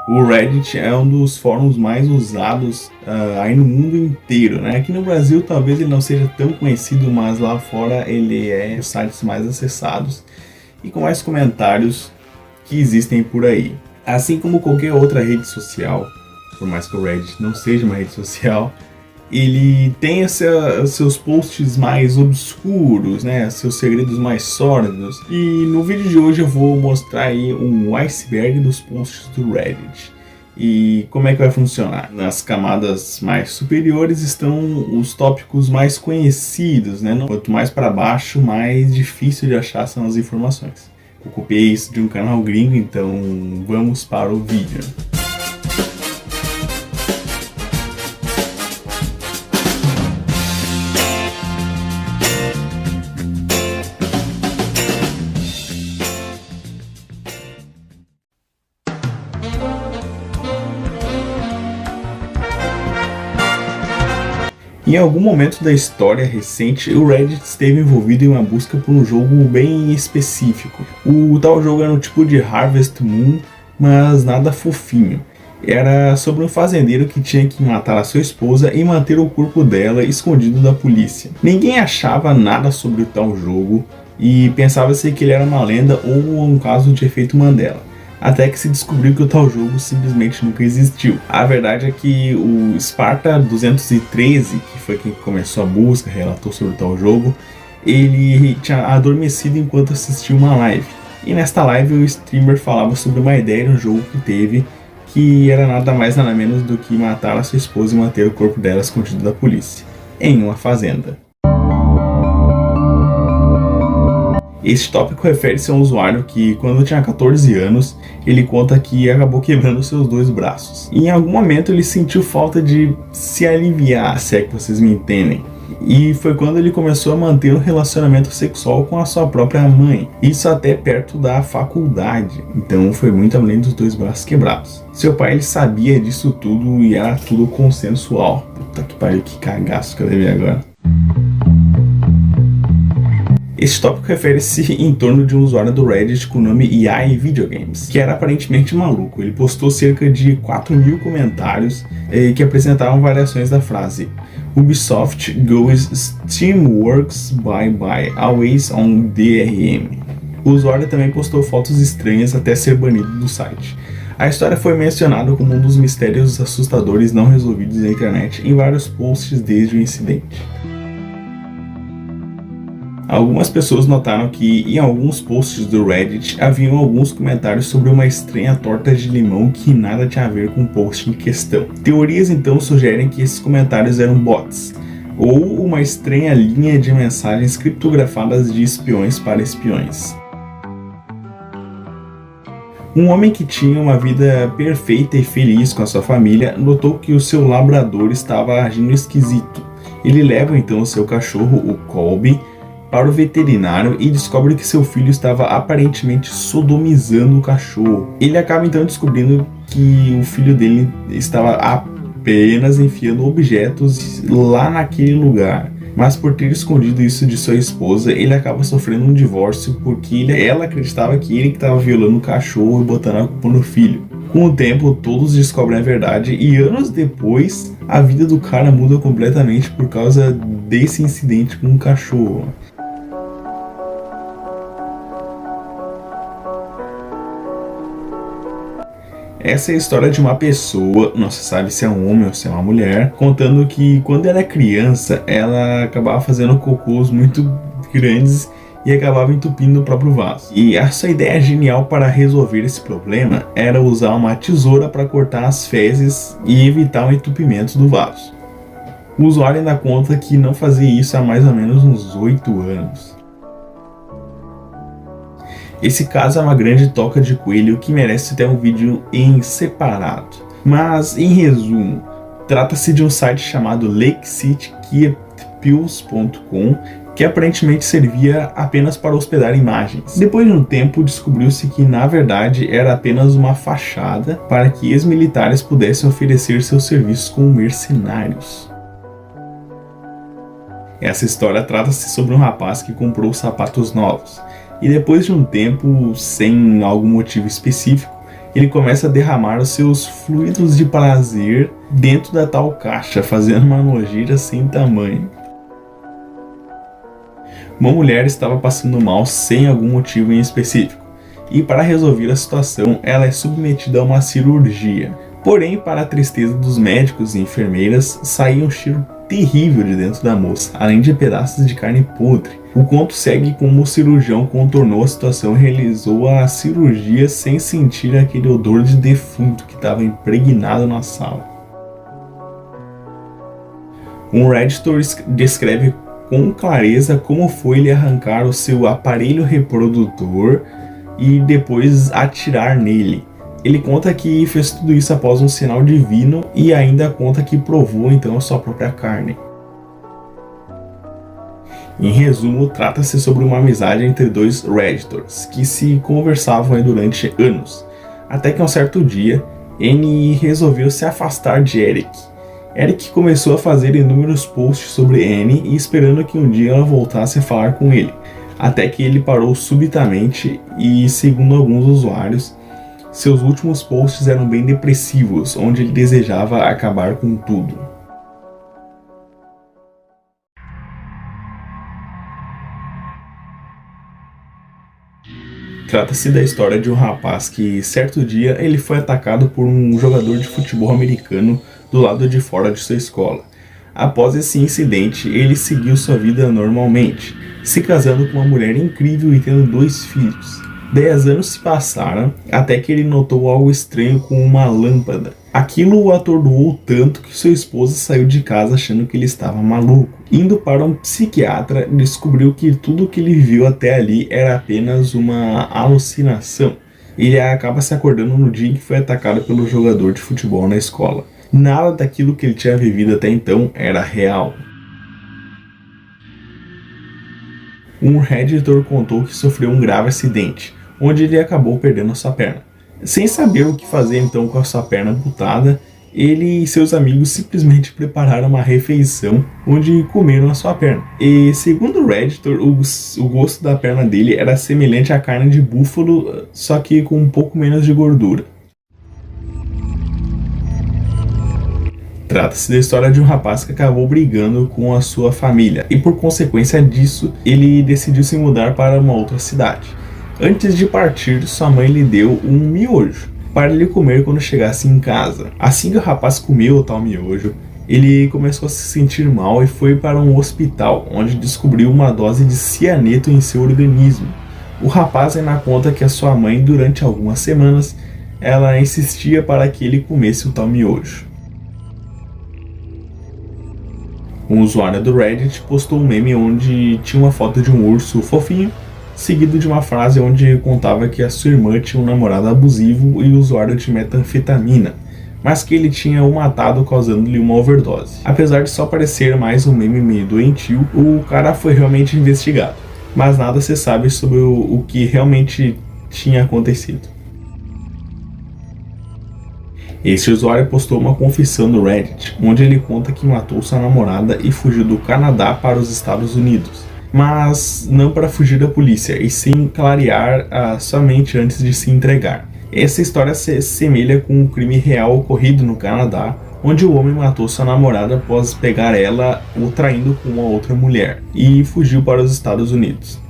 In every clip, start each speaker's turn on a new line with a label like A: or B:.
A: O Reddit é um dos fóruns mais usados aí no mundo inteiro, né? Aqui no Brasil talvez ele não seja tão conhecido, mas lá fora ele é um dos sites mais acessados e com mais comentários que existem por aí. Assim como qualquer outra rede social, por mais que o Reddit não seja uma rede social, ele tem seus posts mais obscuros, né? Seus segredos mais sórdidos. E no vídeo de hoje eu vou mostrar aí um iceberg dos posts do Reddit. E como é que vai funcionar? Nas camadas mais superiores estão os tópicos mais conhecidos, né? Quanto mais para baixo, mais difícil de achar são as informações. Eu copiei isso de um canal gringo, então vamos para o vídeo. Em algum momento da história recente, o Reddit esteve envolvido em uma busca por um jogo bem específico. O tal jogo era um tipo de Harvest Moon, mas nada fofinho. Era sobre um fazendeiro que tinha que matar a sua esposa e manter o corpo dela escondido da polícia. Ninguém achava nada sobre o tal jogo e pensava-se que ele era uma lenda ou um caso de efeito Mandela. Até que se descobriu que o tal jogo simplesmente nunca existiu. A verdade é que o Sparta 213, que foi quem começou a busca, relatou sobre o tal jogo, ele tinha adormecido enquanto assistia uma live. E nesta live o streamer falava sobre uma ideia de um jogo que teve, que era nada mais nada menos do que matar a sua esposa e manter o corpo dela escondido da polícia, em uma fazenda. Este tópico refere-se a um usuário que, quando tinha 14 anos, ele conta que acabou quebrando seus 2 braços. E em algum momento ele sentiu falta de se aliviar, se é que vocês me entendem. E foi quando ele começou a manter um relacionamento sexual com a sua própria mãe. Isso até perto da faculdade. Então foi muito além dos 2 braços quebrados. Seu pai ele sabia disso tudo e era tudo consensual. Puta que pariu, que cagaço que eu levei agora. Este tópico refere-se em torno de um usuário do Reddit com o nome EA Videogames, que era aparentemente maluco. Ele postou cerca de 4.000 comentários que apresentavam variações da frase Ubisoft goes Steamworks bye bye, always on DRM. O usuário também postou fotos estranhas até ser banido do site. A história foi mencionada como um dos mistérios assustadores não resolvidos na internet em vários posts desde o incidente. Algumas pessoas notaram que em alguns posts do Reddit haviam alguns comentários sobre uma estranha torta de limão que nada tinha a ver com o post em questão. Teorias então sugerem que esses comentários eram bots, ou uma estranha linha de mensagens criptografadas de espiões para espiões. Um homem que tinha uma vida perfeita e feliz com a sua família notou que o seu labrador estava agindo esquisito. Ele leva então o seu cachorro, o Colby, para o veterinário e descobre que seu filho estava aparentemente sodomizando o cachorro. Ele acaba então descobrindo que o filho dele estava apenas enfiando objetos lá naquele lugar. Mas por ter escondido isso de sua esposa, ele acaba sofrendo um divórcio porque ela acreditava que ele estava violando o cachorro e botando a culpa no filho. Com o tempo, todos descobrem a verdade e anos depois, a vida do cara muda completamente por causa desse incidente com o cachorro. Essa é a história de uma pessoa, não se sabe se é um homem ou se é uma mulher, contando que quando ela é criança, ela acabava fazendo cocôs muito grandes e acabava entupindo o próprio vaso. E a sua ideia genial para resolver esse problema era usar uma tesoura para cortar as fezes e evitar o entupimento do vaso. O usuário ainda conta que não fazia isso há mais ou menos uns 8 anos. Esse caso é uma grande toca de coelho que merece ter um vídeo em separado. Mas, em resumo, trata-se de um site chamado LakeCityKeepPills.com que aparentemente servia apenas para hospedar imagens. Depois de um tempo, descobriu-se que na verdade era apenas uma fachada para que ex-militares pudessem oferecer seus serviços como mercenários. Essa história trata-se sobre um rapaz que comprou sapatos novos. E depois de um tempo, sem algum motivo específico, ele começa a derramar os seus fluidos de prazer dentro da tal caixa, fazendo uma nojeira sem tamanho. Uma mulher estava passando mal sem algum motivo em específico, e para resolver a situação, ela é submetida a uma cirurgia. Porém, para a tristeza dos médicos e enfermeiras, saía um cheiro terrível de dentro da moça, além de pedaços de carne podre. O conto segue como o cirurgião contornou a situação e realizou a cirurgia sem sentir aquele odor de defunto que estava impregnado na sala. Um Redditor descreve com clareza como foi ele arrancar o seu aparelho reprodutor e depois atirar nele. Ele conta que fez tudo isso após um sinal divino e ainda conta que provou então a sua própria carne. Em resumo, trata-se sobre uma amizade entre dois Redditors que se conversavam durante anos, até que um certo dia, Annie resolveu se afastar de Eric. Eric começou a fazer inúmeros posts sobre Annie e esperando que um dia ela voltasse a falar com ele, até que ele parou subitamente e, segundo alguns usuários, seus últimos posts eram bem depressivos, onde ele desejava acabar com tudo. Trata-se da história de um rapaz que, certo dia, ele foi atacado por um jogador de futebol americano do lado de fora de sua escola. Após esse incidente, ele seguiu sua vida normalmente, se casando com uma mulher incrível e tendo 2 filhos. 10 anos se passaram até que ele notou algo estranho com uma lâmpada. Aquilo o atordoou tanto que sua esposa saiu de casa achando que ele estava maluco. Indo para um psiquiatra, descobriu que tudo o que ele viu até ali era apenas uma alucinação. Ele acaba se acordando no dia em que foi atacado pelo jogador de futebol na escola. Nada daquilo que ele tinha vivido até então era real. Um Redditor contou que sofreu um grave acidente, onde ele acabou perdendo a sua perna. Sem saber o que fazer então com a sua perna amputada, ele e seus amigos simplesmente prepararam uma refeição onde comeram a sua perna. E segundo o Redditor, o gosto da perna dele era semelhante à carne de búfalo, só que com um pouco menos de gordura. Trata-se da história de um rapaz que acabou brigando com a sua família e por consequência disso, ele decidiu se mudar para uma outra cidade. Antes de partir, sua mãe lhe deu um miojo para ele comer quando chegasse em casa. Assim que o rapaz comeu o tal miojo, ele começou a se sentir mal e foi para um hospital, onde descobriu uma dose de cianeto em seu organismo. O rapaz ainda conta que a sua mãe, durante algumas semanas, ela insistia para que ele comesse o tal miojo. Um usuário do Reddit postou um meme onde tinha uma foto de um urso fofinho, seguido de uma frase onde contava que a sua irmã tinha um namorado abusivo e usuário de metanfetamina, mas que ele tinha o matado causando-lhe uma overdose. Apesar de só parecer mais um meme meio doentio, o cara foi realmente investigado, mas nada se sabe sobre o que realmente tinha acontecido. Este usuário postou uma confissão no Reddit, onde ele conta que matou sua namorada e fugiu do Canadá para os Estados Unidos, mas não para fugir da polícia, e sim clarear a sua mente antes de se entregar. Essa história se assemelha com um crime real ocorrido no Canadá, onde o homem matou sua namorada após pegar ela o traindo com uma outra mulher, e fugiu para os Estados Unidos.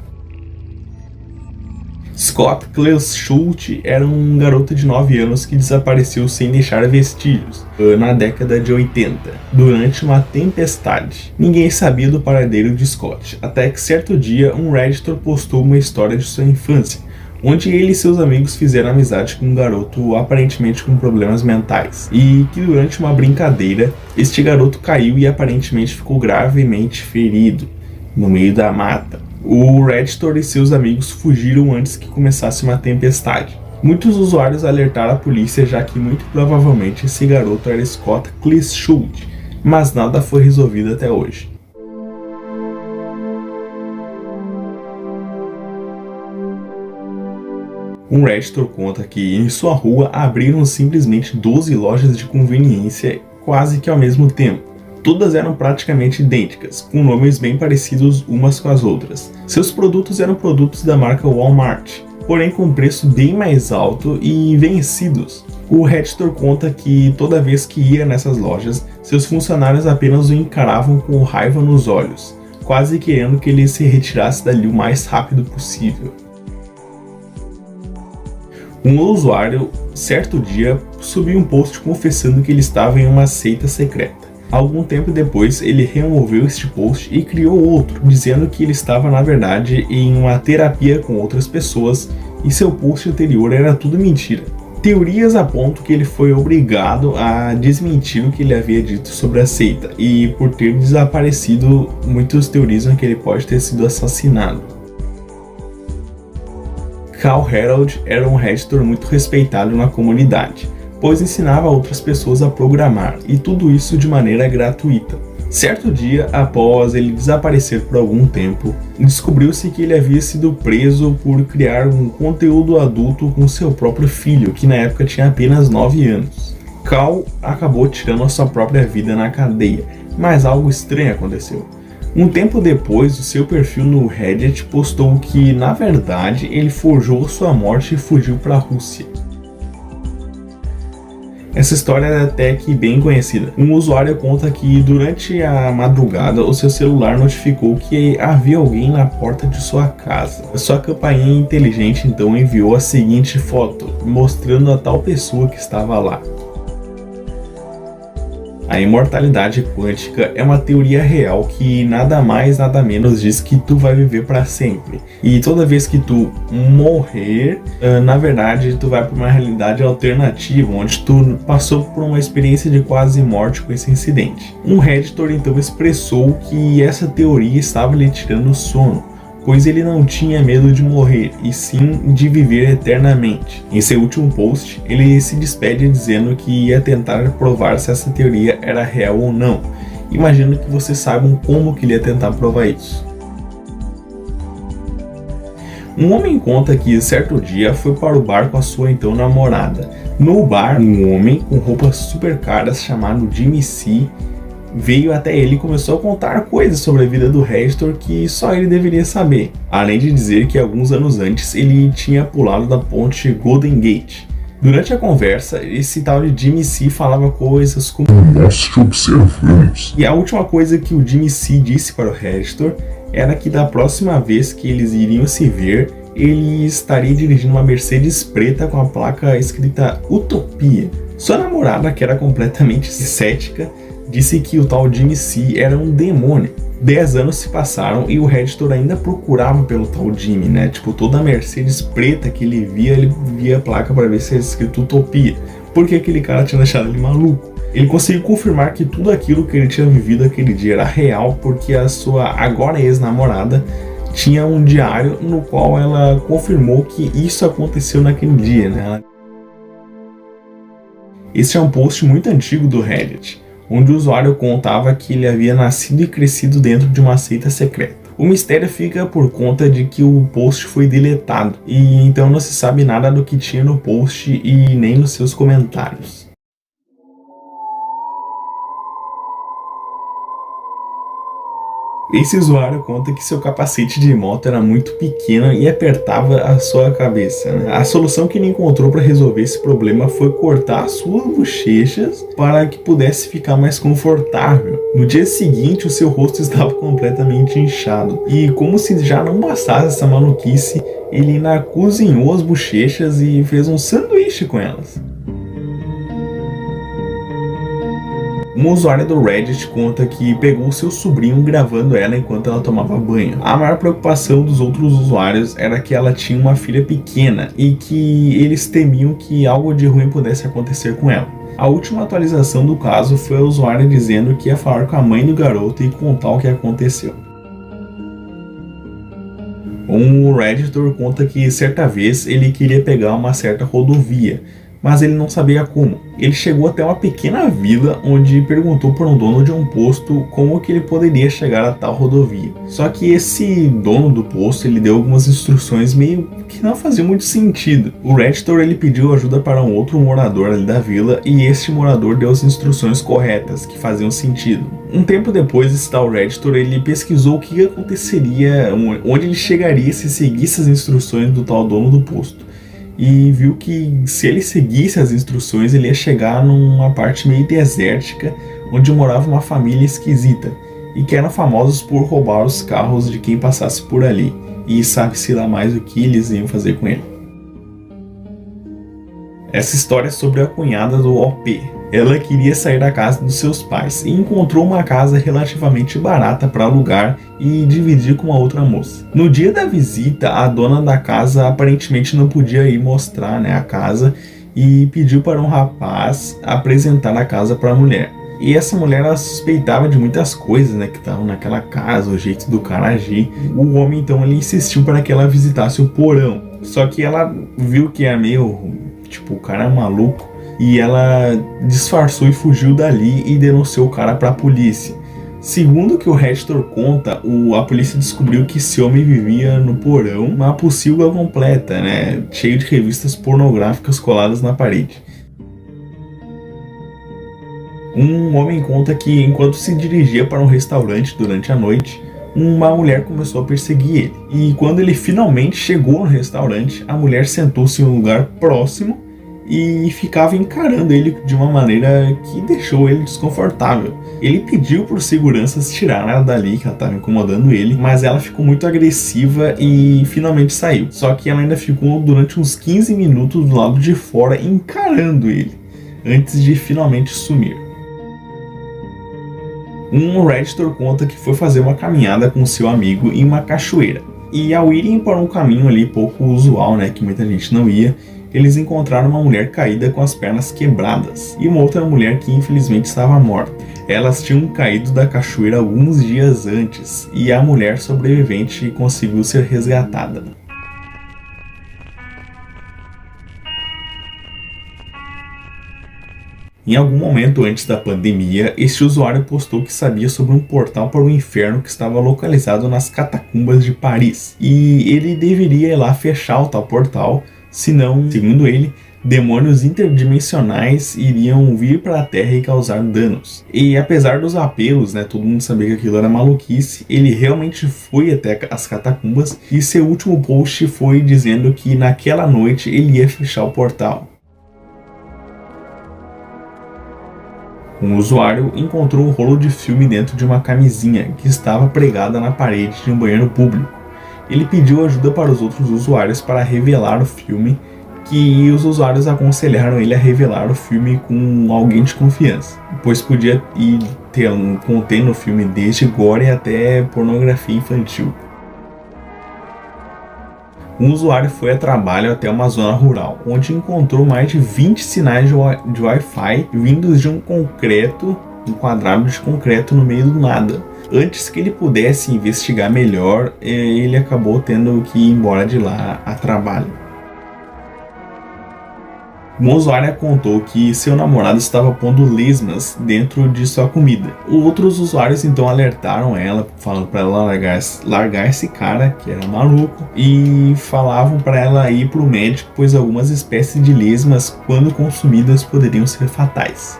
A: Scott Klesschult era um garoto de 9 anos que desapareceu sem deixar vestígios na década de 80, durante uma tempestade. Ninguém sabia do paradeiro de Scott, até que certo dia um Redditor postou uma história de sua infância, onde ele e seus amigos fizeram amizade com um garoto aparentemente com problemas mentais, e que durante uma brincadeira, este garoto caiu e aparentemente ficou gravemente ferido no meio da mata. O Redditor e seus amigos fugiram antes que começasse uma tempestade. Muitos usuários alertaram a polícia, já que muito provavelmente esse garoto era Scott Klesschult, mas nada foi resolvido até hoje. Um Redditor conta que em sua rua abriram simplesmente 12 lojas de conveniência quase que ao mesmo tempo. Todas eram praticamente idênticas, com nomes bem parecidos umas com as outras. Seus produtos eram produtos da marca Walmart, porém com um preço bem mais alto e vencidos. O Redditor conta que toda vez que ia nessas lojas, seus funcionários apenas o encaravam com raiva nos olhos, quase querendo que ele se retirasse dali o mais rápido possível. Um usuário, certo dia, subiu um post confessando que ele estava em uma seita secreta. Algum tempo depois, ele removeu este post e criou outro, dizendo que ele estava na verdade em uma terapia com outras pessoas e seu post anterior era tudo mentira. Teorias apontam que ele foi obrigado a desmentir o que ele havia dito sobre a seita, e por ter desaparecido, muitos teorizam que ele pode ter sido assassinado. Cal Harold era um Redditor muito respeitado na comunidade, pois ensinava outras pessoas a programar, e tudo isso de maneira gratuita. Certo dia, após ele desaparecer por algum tempo, descobriu-se que ele havia sido preso por criar um conteúdo adulto com seu próprio filho, que na época tinha apenas 9 anos. Cal acabou tirando a sua própria vida na cadeia, mas algo estranho aconteceu. Um tempo depois, o seu perfil no Reddit postou que, na verdade, ele forjou sua morte e fugiu para a Rússia. Essa história é até que bem conhecida. Um usuário conta que durante a madrugada o seu celular notificou que havia alguém na porta de sua casa. Sua campainha inteligente então enviou a seguinte foto, mostrando a tal pessoa que estava lá. A imortalidade quântica é uma teoria real que nada mais nada menos diz que tu vai viver para sempre. E toda vez que tu morrer, na verdade tu vai para uma realidade alternativa, onde tu passou por uma experiência de quase morte com esse incidente. Um Redditor então expressou que essa teoria estava lhe tirando o sono, pois ele não tinha medo de morrer, e sim de viver eternamente. Em seu último post, ele se despede dizendo que ia tentar provar se essa teoria era real ou não. Imagino que vocês saibam como que ele ia tentar provar isso. Um homem conta que certo dia foi para o bar com a sua então namorada. No bar, um homem com roupas super caras chamado Jimmy C veio até ele e começou a contar coisas sobre a vida do Redditor que só ele deveria saber, além de dizer que alguns anos antes ele tinha pulado da ponte Golden Gate. Durante a conversa, esse tal de Jimmy C falava coisas como "Nós te observamos". E a última coisa que o Jimmy C disse para o Redditor era que da próxima vez que eles iriam se ver, ele estaria dirigindo uma Mercedes preta com a placa escrita Utopia. Sua namorada, que era completamente cética, disse que o tal Jimmy C era um demônio. 10 anos se passaram e o Redditor ainda procurava pelo tal Jimmy, né? Tipo, toda a Mercedes preta que ele via a placa para ver se era escrito Utopia, porque aquele cara tinha deixado ele maluco. Ele conseguiu confirmar que tudo aquilo que ele tinha vivido aquele dia era real, porque a sua agora ex-namorada tinha um diário no qual ela confirmou que isso aconteceu naquele dia, né? Esse é um post muito antigo do Reddit, onde o usuário contava que ele havia nascido e crescido dentro de uma seita secreta. O mistério fica por conta de que o post foi deletado, e então não se sabe nada do que tinha no post e nem nos seus comentários. Esse usuário conta que seu capacete de moto era muito pequeno e apertava a sua cabeça, né? A solução que ele encontrou para resolver esse problema foi cortar as suas bochechas para que pudesse ficar mais confortável. No dia seguinte, o seu rosto estava completamente inchado. E como se já não bastasse essa maluquice, ele ainda cozinhou as bochechas e fez um sanduíche com elas. Um usuário do Reddit conta que pegou seu sobrinho gravando ela enquanto ela tomava banho. A maior preocupação dos outros usuários era que ela tinha uma filha pequena e que eles temiam que algo de ruim pudesse acontecer com ela. A última atualização do caso foi a usuária dizendo que ia falar com a mãe do garoto e contar o que aconteceu. Um Redditor conta que certa vez ele queria pegar uma certa rodovia, mas ele não sabia como. Ele chegou até uma pequena vila onde perguntou para um dono de um posto como que ele poderia chegar a tal rodovia. Só que esse dono do posto, ele deu algumas instruções meio que não faziam muito sentido. O Redditor, ele pediu ajuda para um outro morador ali da vila e este morador deu as instruções corretas, que faziam sentido. Um tempo depois, esse tal Redditor, ele pesquisou o que aconteceria, onde ele chegaria se seguisse as instruções do tal dono do posto. E viu que se ele seguisse as instruções, ele ia chegar numa parte meio desértica, onde morava uma família esquisita, e que eram famosos por roubar os carros de quem passasse por ali, e sabe-se lá mais o que eles iam fazer com ele. Essa história é sobre a cunhada do OP. Ela queria sair da casa dos seus pais e encontrou uma casa relativamente barata para alugar e dividir com uma outra moça. No dia da visita, a dona da casa aparentemente não podia ir mostrar, a casa e pediu para um rapaz apresentar a casa para a mulher. E essa mulher, ela suspeitava de muitas coisas, que estavam naquela casa, o jeito do cara agir. O homem então ele insistiu para que ela visitasse o porão. Só que ela viu que é meio, o cara é maluco. E ela disfarçou e fugiu dali e denunciou o cara para a polícia. Segundo o que o Redditor conta, a polícia descobriu que esse homem vivia no porão, uma pocilga completa, cheio de revistas pornográficas coladas na parede. Um homem conta que enquanto se dirigia para um restaurante durante a noite, uma mulher começou a perseguir ele. E quando ele finalmente chegou no restaurante, a mulher sentou-se em um lugar próximo e ficava encarando ele de uma maneira que deixou ele desconfortável. Ele pediu por seguranças tirar ela dali, que ela estava incomodando ele, mas ela ficou muito agressiva e finalmente saiu. Só que ela ainda ficou durante uns 15 minutos do lado de fora encarando ele, antes de finalmente sumir. Um Redditor conta que foi fazer uma caminhada com seu amigo em uma cachoeira. E ao irem para um caminho ali pouco usual, que muita gente não ia, eles encontraram uma mulher caída com as pernas quebradas e uma outra mulher que infelizmente estava morta. Elas tinham caído da cachoeira alguns dias antes e a mulher sobrevivente conseguiu ser resgatada. Em algum momento antes da pandemia, este usuário postou que sabia sobre um portal para o inferno que estava localizado nas catacumbas de Paris. E ele deveria ir lá fechar o tal portal, senão, segundo ele, demônios interdimensionais iriam vir para a Terra e causar danos. E apesar dos apelos, todo mundo sabia que aquilo era maluquice, ele realmente foi até as catacumbas e seu último post foi dizendo que naquela noite ele ia fechar o portal. Um usuário encontrou um rolo de filme dentro de uma camisinha que estava pregada na parede de um banheiro público. Ele pediu ajuda para os outros usuários para revelar o filme, que os usuários aconselharam ele a revelar o filme com alguém de confiança, pois podia conter no filme desde gore até pornografia infantil. Um usuário foi a trabalho até uma zona rural, onde encontrou mais de 20 sinais de Wi-Fi vindos de um quadrado de concreto no meio do nada. Antes que ele pudesse investigar melhor, ele acabou tendo que ir embora de lá a trabalho. Uma usuária contou que seu namorado estava pondo lesmas dentro de sua comida. Outros usuários então alertaram ela, falando para ela largar esse cara, que era maluco, e falavam para ela ir para o médico, pois algumas espécies de lesmas, quando consumidas, poderiam ser fatais.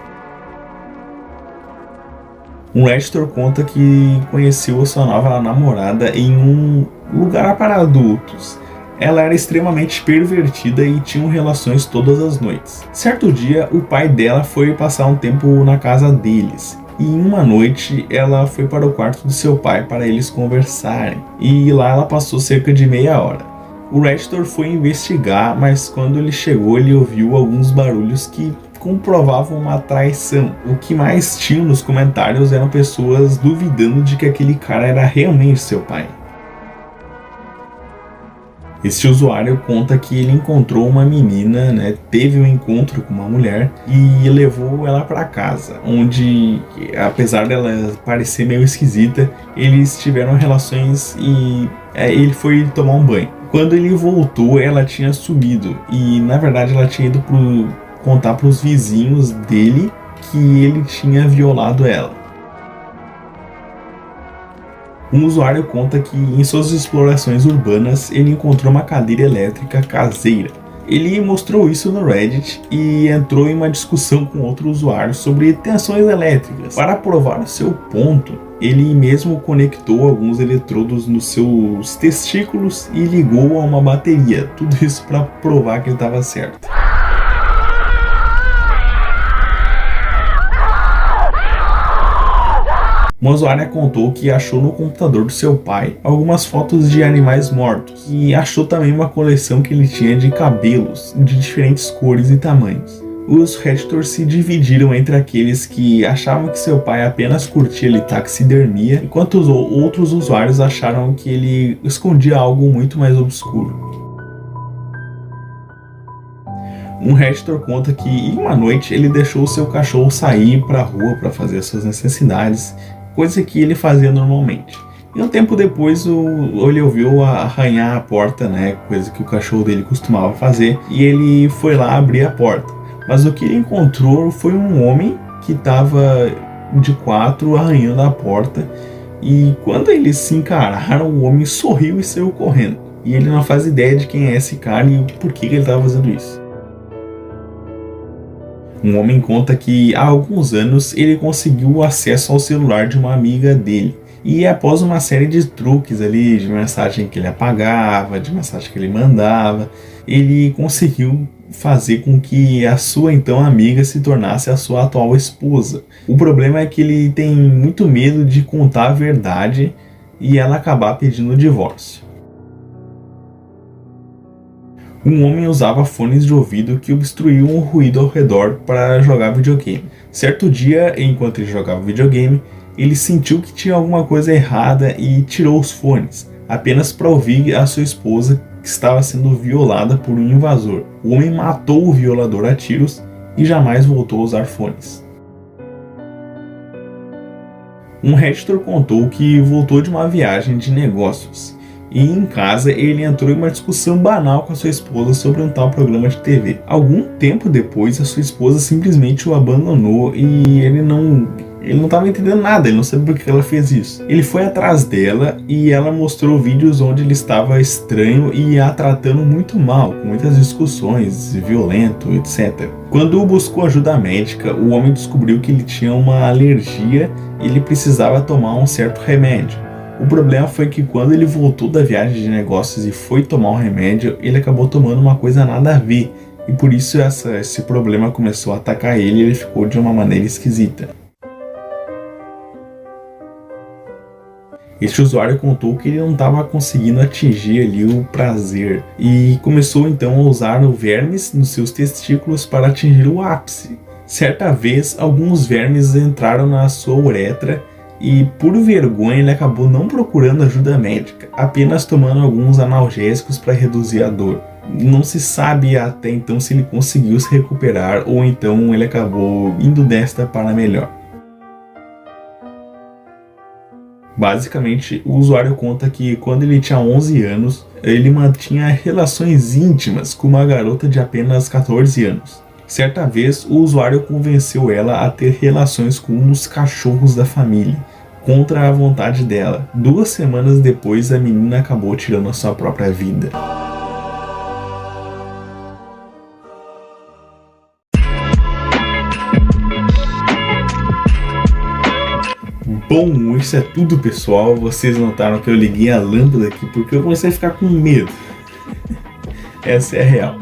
A: Um Redditor conta que conheceu a sua nova namorada em um lugar para adultos. Ela era extremamente pervertida e tinham relações todas as noites. Certo dia, o pai dela foi passar um tempo na casa deles. E em uma noite, ela foi para o quarto do seu pai para eles conversarem. E lá ela passou cerca de meia hora. O Redditor foi investigar, mas quando ele chegou, ele ouviu alguns barulhos que comprovavam uma traição. O que mais tinha nos comentários eram pessoas duvidando de que aquele cara era realmente seu pai. Este usuário conta que ele encontrou uma menina, teve um encontro com uma mulher e levou ela para casa, onde, apesar dela parecer meio esquisita, eles tiveram relações e ele foi tomar um banho. Quando ele voltou, ela tinha sumido e, na verdade, ela tinha ido contar para os vizinhos dele que ele tinha violado ela. Um usuário conta que em suas explorações urbanas ele encontrou uma cadeira elétrica caseira. Ele mostrou isso no Reddit e entrou em uma discussão com outro usuário sobre tensões elétricas. Para provar o seu ponto, ele mesmo conectou alguns eletrodos nos seus testículos e ligou a uma bateria. Tudo isso para provar que ele estava certo. Uma usuária contou que achou no computador do seu pai algumas fotos de animais mortos e achou também uma coleção que ele tinha de cabelos de diferentes cores e tamanhos. Os Redditors se dividiram entre aqueles que achavam que seu pai apenas curtia taxidermia, enquanto os outros usuários acharam que ele escondia algo muito mais obscuro. Um Redditor conta que em uma noite ele deixou seu cachorro sair para a rua para fazer suas necessidades, coisa que ele fazia normalmente. E um tempo depois ele ouviu arranhar a porta, coisa que o cachorro dele costumava fazer, e ele foi lá abrir a porta. Mas o que ele encontrou foi um homem que estava de quatro arranhando a porta, e quando eles se encararam, o homem sorriu e saiu correndo. E ele não faz ideia de quem é esse cara e por que ele estava fazendo isso. Um homem conta que há alguns anos ele conseguiu acesso ao celular de uma amiga dele. E após uma série de truques ali, de mensagem que ele apagava, de mensagem que ele mandava, ele conseguiu fazer com que a sua então amiga se tornasse a sua atual esposa. O problema é que ele tem muito medo de contar a verdade e ela acabar pedindo o divórcio. Um homem usava fones de ouvido que obstruíam o ruído ao redor para jogar videogame. Certo dia, enquanto ele jogava videogame, ele sentiu que tinha alguma coisa errada e tirou os fones, apenas para ouvir a sua esposa que estava sendo violada por um invasor. O homem matou o violador a tiros e jamais voltou a usar fones. Um Redditor contou que voltou de uma viagem de negócios. E em casa ele entrou em uma discussão banal com a sua esposa sobre um tal programa de TV. Algum tempo depois a sua esposa simplesmente o abandonou e ele não estava entendendo nada, ele não sabia por que ela fez isso. Ele foi atrás dela e ela mostrou vídeos onde ele estava estranho e a tratando muito mal, com muitas discussões, violento, etc. Quando buscou ajuda médica, o homem descobriu que ele tinha uma alergia e ele precisava tomar um certo remédio. O problema foi que quando ele voltou da viagem de negócios e foi tomar um remédio, ele acabou tomando uma coisa nada a ver. E por isso esse problema começou a atacar ele e ele ficou de uma maneira esquisita. Este usuário contou que ele não estava conseguindo atingir ali o prazer e começou então a usar o vermes nos seus testículos para atingir o ápice. Certa vez, alguns vermes entraram na sua uretra e por vergonha ele acabou não procurando ajuda médica, apenas tomando alguns analgésicos para reduzir a dor. Não se sabe até então se ele conseguiu se recuperar ou então ele acabou indo desta para melhor. Basicamente, o usuário conta que quando ele tinha 11 anos, ele mantinha relações íntimas com uma garota de apenas 14 anos. Certa vez, o usuário convenceu ela a ter relações com um dos cachorros da família, contra a vontade dela. 2 semanas depois, a menina acabou tirando a sua própria vida. Bom, isso é tudo, pessoal. Vocês notaram que eu liguei a lâmpada aqui porque eu comecei a ficar com medo. Essa é a real.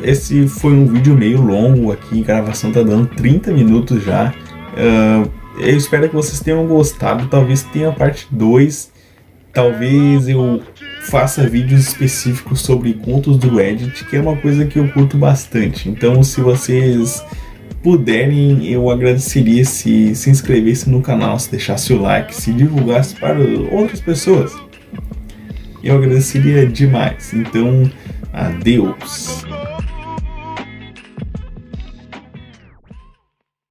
A: Esse foi um vídeo meio longo aqui, a gravação tá dando 30 minutos já. Eu espero que vocês tenham gostado, talvez tenha a parte 2, talvez eu faça vídeos específicos sobre contos do Reddit, que é uma coisa que eu curto bastante. Então se vocês puderem, eu agradeceria se inscrevesse no canal, se deixasse o like, se divulgasse para outras pessoas. Eu agradeceria demais. Então, adeus.